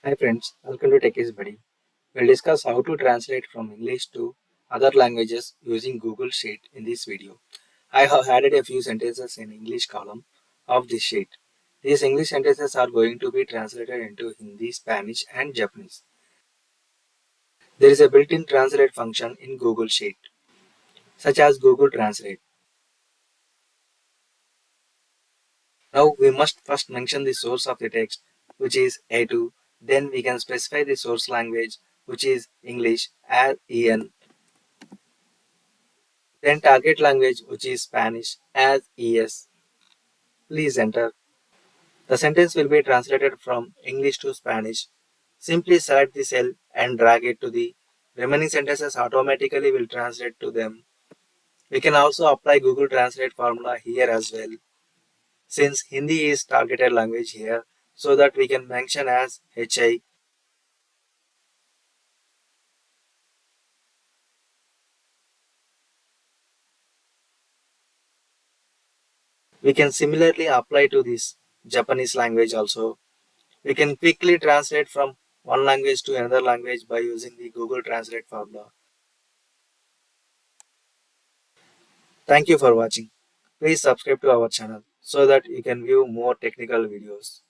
Hi friends, welcome to TechiesBadi. We'll discuss how to translate from English to other languages using Google Sheet in this video. I have added a few sentences in English column of this sheet. These English sentences are going to be translated into Hindi, Spanish and Japanese. There is a built-in translate function in Google Sheet, such as Google Translate. Now we must first mention the source of the text, which is A2. Then we can specify the source language, which is English as EN. Then target language, which is Spanish, as ES. Please enter. The sentence will be translated from English to Spanish. Simply select the cell and drag it to the remaining sentences automatically will translate to them. We can also apply Google Translate formula here as well. Since Hindi is targeted language here, so that we can mention as HI. We can similarly apply to this Japanese language also. We can quickly translate from one language to another language by using the Google Translate formula. Thank you for watching. Please subscribe to our channel so that you can view more technical videos.